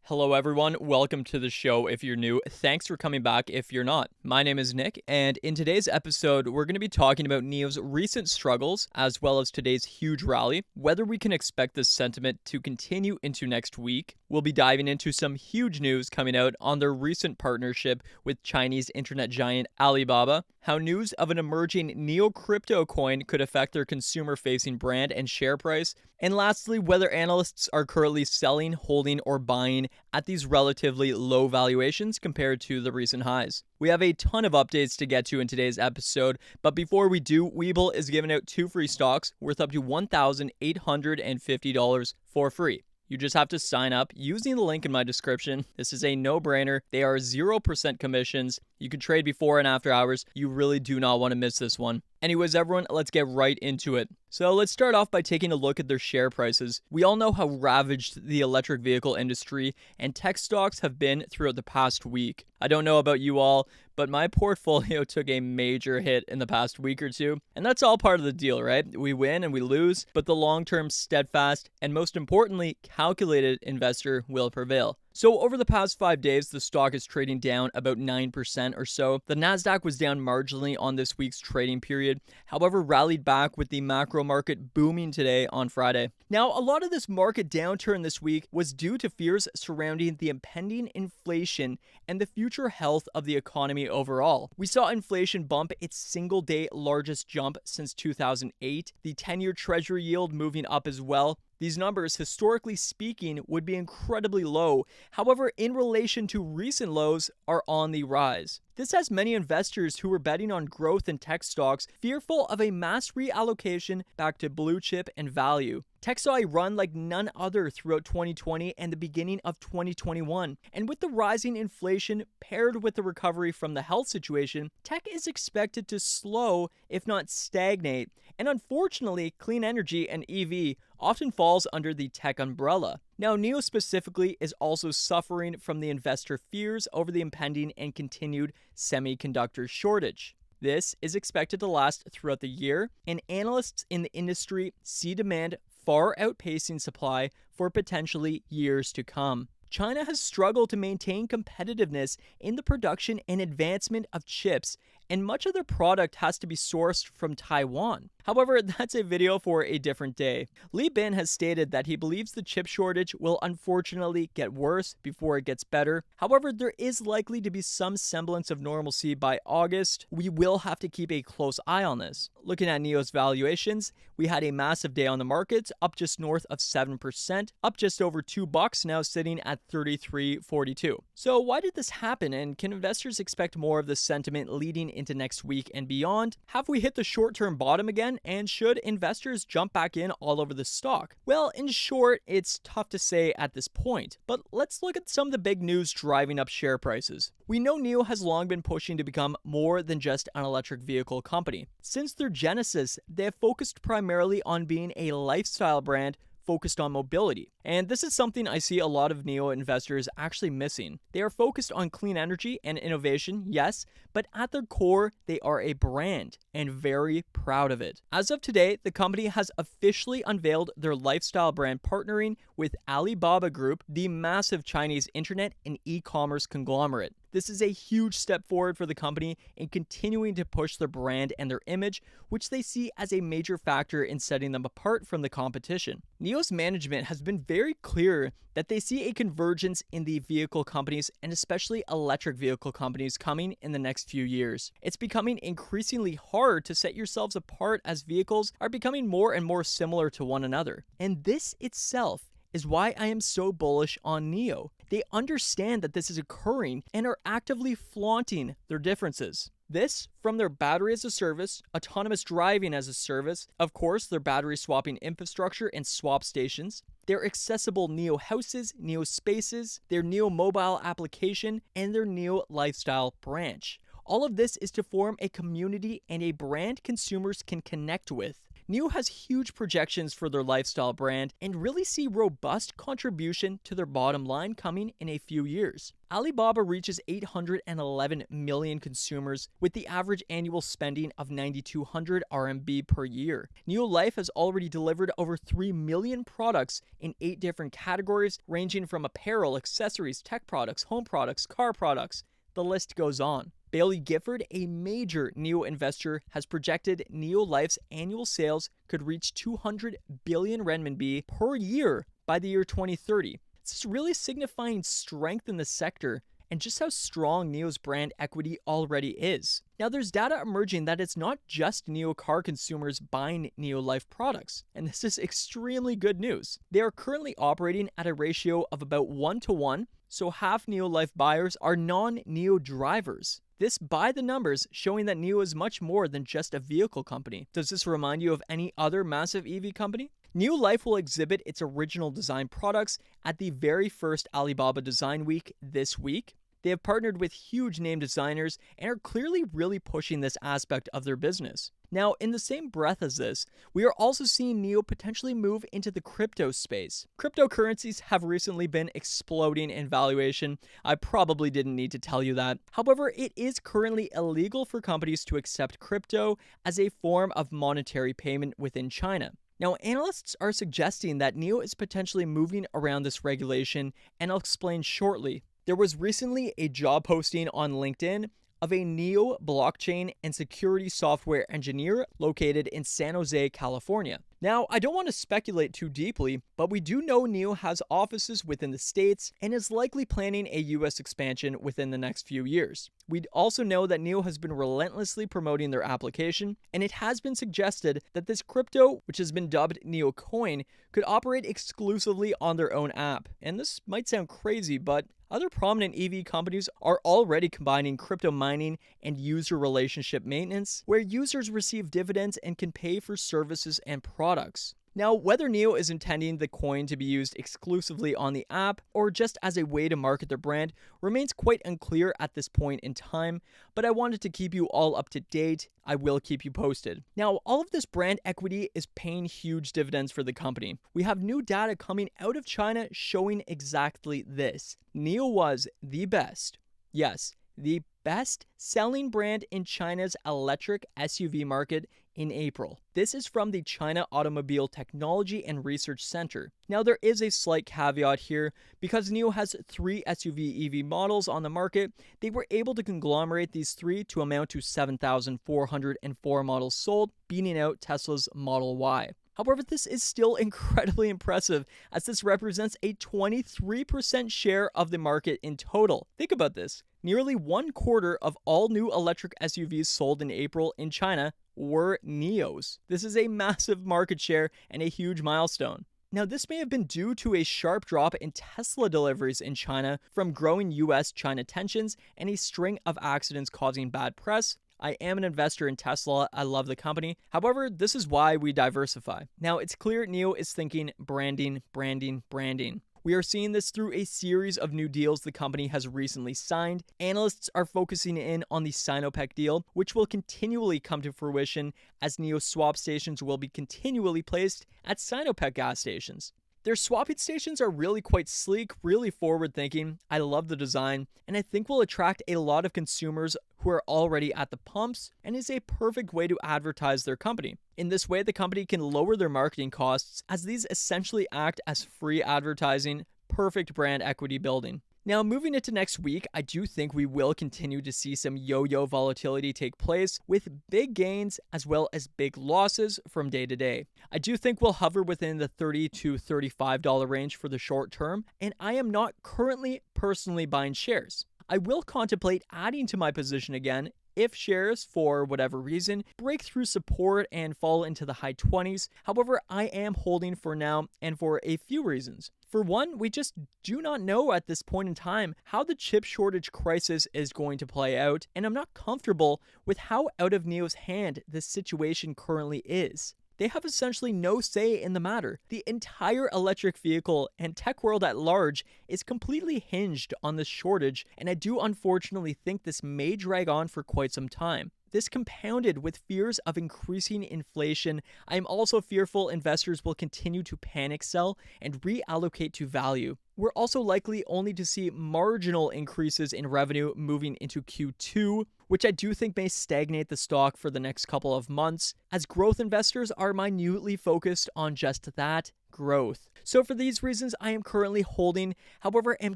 Hello, everyone. Welcome to the show if you're new. Thanks for coming back if you're not. My name is Nick, and in today's episode, we're going to be talking about NIO's recent struggles, as well as today's huge rally, whether we can expect this sentiment to continue into next week. We'll be diving into some huge news coming out on their recent partnership with Chinese internet giant Alibaba, how news of an emerging NIO crypto coin could affect their consumer-facing brand and share price, and lastly, whether analysts are currently selling, holding, or buying at these relatively low valuations compared to the recent highs. We have a ton of updates to get to in today's episode, but before we do, Webull is giving out 2 free stocks worth up to $1,850 for free. You just have to sign up using the link in my description. This is a no-brainer. They are 0% commissions. You can trade before and after hours. You really do not want to miss this one. Anyways, everyone, let's get right into it. So let's start off by taking a look at their share prices. We all know how ravaged the electric vehicle industry and tech stocks have been throughout the past week. I don't know about you all, but my portfolio took a major hit in the past week or two. And that's all part of the deal, right? We win and we lose, but the long-term steadfast and most importantly, calculated investor will prevail. So over the past 5 days, the stock is trading down about 9% or so. The Nasdaq was down marginally on this week's trading period, however rallied back with the macro market booming today on Friday. Now, a lot of this market downturn this week was due to fears surrounding the impending inflation and the future health of the economy overall. We saw inflation bump its single-day largest jump since 2008, the 10-year Treasury yield moving up as well. These numbers, historically speaking, would be incredibly low. However, in relation to recent lows, are on the rise. This has many investors who were betting on growth in tech stocks fearful of a mass reallocation back to blue chip and value. Tech saw a run like none other throughout 2020 and the beginning of 2021. And with the rising inflation paired with the recovery from the health situation, tech is expected to slow, if not stagnate. And unfortunately, clean energy and EV often falls under the tech umbrella. Now, NIO specifically is also suffering from the investor fears over the impending and continued semiconductor shortage. This is expected to last throughout the year, and analysts in the industry see demand far outpacing supply for potentially years to come. China has struggled to maintain competitiveness in the production and advancement of chips, and much of their product has to be sourced from Taiwan. However, that's a video for a different day. Li Bin has stated that he believes the chip shortage will unfortunately get worse before it gets better. However, there is likely to be some semblance of normalcy by August. We will have to keep a close eye on this. Looking at NIO's valuations, we had a massive day on the markets, up just north of 7%, up just over $2, now sitting at $33.42. So why did this happen, and can investors expect more of this sentiment leading into next week and beyond? Have we hit the short-term bottom again, and should investors jump back in all over the stock? Well, in short, it's tough to say at this point, but let's look at some of the big news driving up share prices. We know NIO has long been pushing to become more than just an electric vehicle company. Since their genesis, they have focused primarily on being a lifestyle brand focused on mobility. And this is something I see a lot of NIO investors actually missing. They are focused on clean energy and innovation, yes, but at their core, they are a brand and very proud of it. As of today, the company has officially unveiled their lifestyle brand partnering with Alibaba Group, the massive Chinese internet and e-commerce conglomerate. This is a huge step forward for the company in continuing to push their brand and their image, which they see as a major factor in setting them apart from the competition. NIO's management has been very clear that they see a convergence in the vehicle companies and especially electric vehicle companies coming in the next few years. It's becoming increasingly hard to set yourselves apart as vehicles are becoming more and more similar to one another. And this itself is why I am so bullish on NIO. They understand that this is occurring and are actively flaunting their differences. This from their battery as a service, autonomous driving as a service, of course, their battery swapping infrastructure and swap stations, their accessible NIO houses, NIO spaces, their NIO mobile application, and their NIO lifestyle branch. All of this is to form a community and a brand consumers can connect with. NIO has huge projections for their lifestyle brand and really see robust contribution to their bottom line coming in a few years. Alibaba reaches 811 million consumers with the average annual spending of 9,200 RMB per year. NIO Life has already delivered over 3 million products in 8 different categories, ranging from apparel, accessories, tech products, home products, car products. The list goes on. Bailey Gifford, a major NIO investor, has projected NIO Life's annual sales could reach 200 billion renminbi per year by the year 2030. This is really signifying strength in the sector and just how strong NIO's brand equity already is. Now, there's data emerging that it's not just NIO car consumers buying NIO Life products, and this is extremely good news. They are currently operating at a ratio of about 1-to-1, so half NIO Life buyers are non-NIO drivers. This by the numbers showing that NIO is much more than just a vehicle company. Does this remind you of any other massive EV company? NIO Life will exhibit its original design products at the very first Alibaba Design Week this week. They have partnered with huge name designers and are clearly really pushing this aspect of their business. Now, in the same breath as this, we are also seeing NIO potentially move into the crypto space. Cryptocurrencies have recently been exploding in valuation. I probably didn't need to tell you that. However, it is currently illegal for companies to accept crypto as a form of monetary payment within China. Now, analysts are suggesting that NIO is potentially moving around this regulation, and I'll explain shortly. There was recently a job posting on LinkedIn of a NIO blockchain and security software engineer located in San Jose, California. Now, I don't want to speculate too deeply, but we do know NIO has offices within the States and is likely planning a US expansion within the next few years. We also know that NIO has been relentlessly promoting their application, and it has been suggested that this crypto, which has been dubbed NIO Coin, could operate exclusively on their own app. And this might sound crazy, but other prominent EV companies are already combining crypto mining and user relationship maintenance, where users receive dividends and can pay for services and products. Now, whether NIO is intending the coin to be used exclusively on the app or just as a way to market their brand remains quite unclear at this point in time, but I wanted to keep you all up to date. I will keep you posted. Now, all of this brand equity is paying huge dividends for the company. We have new data coming out of China showing exactly this. NIO was the best, yes, the best selling brand in China's electric SUV market in April. This is from the China Automobile Technology and Research Center. Now, there is a slight caveat here. Because NIO has 3 SUV EV models on the market, they were able to conglomerate these 3 to amount to 7,404 models sold, beating out Tesla's Model Y. However, this is still incredibly impressive, as this represents a 23% share of the market in total. Think about this. Nearly 1/4 of all new electric SUVs sold in April in China were NIOs. This is a massive market share and a huge milestone. Now, this may have been due to a sharp drop in Tesla deliveries in China from growing US-China tensions and a string of accidents causing bad press. I am an investor in Tesla. I love the company. However, this is why we diversify. Now, it's clear NIO is thinking branding, branding, branding. We are seeing this through a series of new deals the company has recently signed. Analysts are focusing in on the Sinopec deal, which will continually come to fruition as NIO swap stations will be continually placed at Sinopec gas stations. Their swapping stations are really quite sleek, really forward-thinking. I love the design, and I think will attract a lot of consumers who are already at the pumps and is a perfect way to advertise their company. In this way, the company can lower their marketing costs as these essentially act as free advertising, perfect brand equity building. Now, moving into next week, I do think we will continue to see some yo-yo volatility take place with big gains as well as big losses from day to day. I do think we'll hover within the $30 to $35 range for the short term, and I am not currently personally buying shares. I will contemplate adding to my position again if shares, for whatever reason, break through support and fall into the high 20s. However, I am holding for now and for a few reasons. For one, we just do not know at this point in time how the chip shortage crisis is going to play out, and I'm not comfortable with how out of NIO's hand this situation currently is. They have essentially no say in the matter. The entire electric vehicle and tech world at large is completely hinged on this shortage, and I do unfortunately think this may drag on for quite some time. this compounded with fears of increasing inflation. I am also fearful investors will continue to panic sell and reallocate to value. We're also likely only to see marginal increases in revenue moving into Q2, which I do think may stagnate the stock for the next couple of months, as growth investors are minutely focused on just that, growth. So for these reasons, I am currently holding, however, am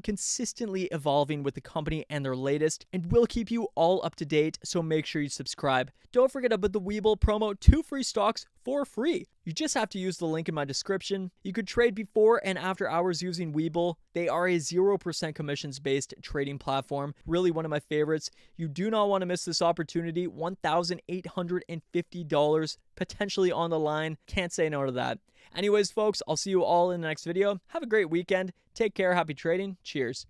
consistently evolving with the company and their latest, and will keep you all up to date, so make sure you subscribe. Don't forget about the Webull promo, 2 free stocks for free. You just have to use the link in my description. You could trade before and after hours using Webull. They are a 0% commissions-based trading platform. Really one of my favorites. You do not want to miss this opportunity. $1,850 potentially on the line. Can't say no to that. Anyways, folks, I'll see you all in the next video. Have a great weekend. Take care. Happy trading. Cheers.